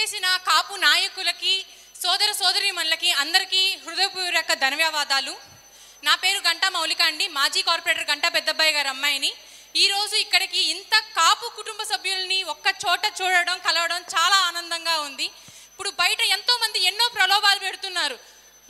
విచ్చేసిన కాపు నాయకులకి సోదర సోదరీమణులకి అందరికీ హృదయపూర్వక ధన్యవాదాలు. నా పేరు గంటా మౌలిక అండి. మాజీ కార్పొరేటర్ గంటా పెద్దబ్బాయి గారి అమ్మాయిని. ఈరోజు ఇక్కడికి ఇంత కాపు కుటుంబ సభ్యుల్ని ఒక్క చోట చూడడం కలవడం చాలా ఆనందంగా ఉంది. ఇప్పుడు బయట ఎంతోమంది ఎన్నో ప్రలోభాలు పెడుతున్నారు.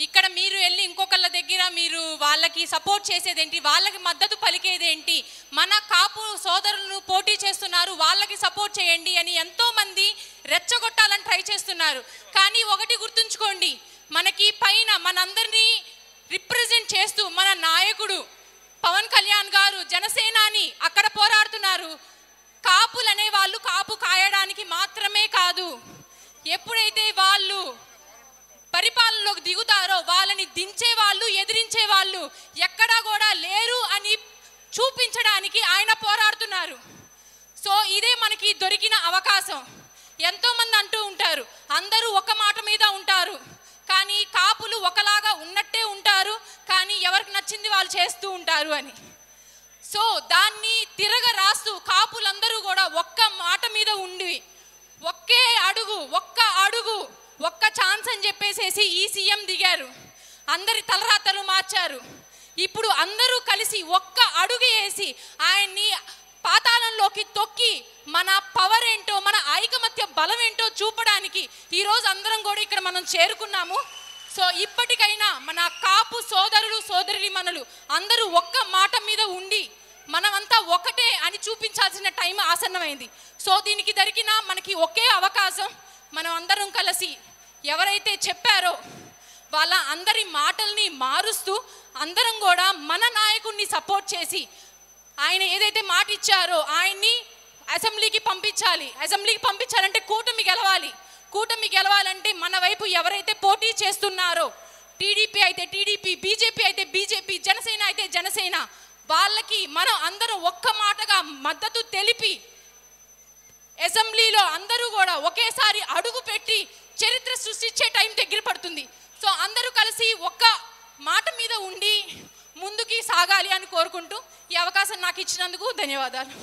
ఇక్కడ మీరు వెళ్ళి ఇంకొకళ్ళ దగ్గర మీరు వాళ్ళకి సపోర్ట్ చేసేదేంటి, వాళ్ళకి మద్దతు పలికేదేంటి, మన కాపు సోదరులను పోటీ చేస్తున్నారు వాళ్ళకి సపోర్ట్ చేయండి అని ఎంతోమంది రెచ్చగొట్టాలని ట్రై చేస్తున్నారు. కానీ ఒకటి గుర్తుంచుకోండి, మనకి పైన మనందరినీ రిప్రజెంట్ చేస్తూ మన నాయకుడు పవన్ కళ్యాణ్ గారు జనసేనాని అక్కడ పోరాడుతున్నారు. కాపులు అనే వాళ్ళు కాపు కాయడానికి మాత్రమే కాదు, ఎప్పుడైతే వాళ్ళు పరిపాలనలోకి దిగుతారో వాళ్ళని దించే వాళ్ళు ఎదిరించే వాళ్ళు ఎక్కడా కూడా లేరు అని చూపించడానికి ఆయన పోరాడుతున్నారు. సో ఇదే మనకి దొరికిన అవకాశం. ఎంతోమంది అంటూ ఉంటారు అందరూ ఒక మాట మీద ఉంటారు, కానీ కాపులు ఒకలాగా ఉన్నట్టే ఉంటారు, కానీ ఎవరికి నచ్చింది వాళ్ళు చేస్తూ ఉంటారు అని. సో దాన్ని తిరగ రాస్తూ కాపులందరూ కూడా ఒక్క మాట మీద ఉండి ఒక్క అడుగు ఒక్క ఛాన్స్ అని చెప్పేసేసి ఈ సీఎం దిగారు. అందరి తలరాతలు మార్చారు. ఇప్పుడు అందరూ కలిసి ఒక్క అడుగు వేసి ఆయన్ని పాతాళంలోకి తొక్కి మన పవర్ ఏంటో మన ఐకమత్య బలం ఏంటో చూపడానికి ఈరోజు అందరం కూడా ఇక్కడ మనం చేరుకున్నాము. సో ఇప్పటికైనా మన కాపు సోదరులు సోదరీమణులు అందరూ ఒక్క మాట మీద ఉండి మనమంతా ఒకటే అని చూపించాల్సిన టైం ఆసన్నమైంది. సో దీనికి దొరికిన మనకి ఒకే అవకాశం. మనం అందరం కలిసి ఎవరైతే చెప్పారో వాళ్ళ అందరి మాటల్ని మారుస్తూ అందరం కూడా మన నాయకుడిని సపోర్ట్ చేసి ఆయన ఏదైతే మాట ఇచ్చారో ఆయన్ని అసెంబ్లీకి పంపించాలి. అసెంబ్లీకి పంపించాలంటే కూటమి గెలవాలి. కూటమి గెలవాలంటే మన వైపు ఎవరైతే పోటీ చేస్తున్నారో టీడీపీ అయితే టీడీపీ, బీజేపీ అయితే బీజేపీ, జనసేన అయితే జనసేన, వాళ్ళకి మనం అందరం ఒక్క మాటగా మద్దతు తెలిపి అసెంబ్లీలో అందరూ కూడా ఒకేసారి అడుగు పెట్టి చరిత్ర సృష్టించే టైం దగ్గర పడుతుంది. సో అందరూ కలిసి ఒక్క మాట మీద ఉండి ముందుకి సాగాలి అని కోరుకుంటూ ఈ అవకాశం నాకు ఇచ్చినందుకు ధన్యవాదాలు.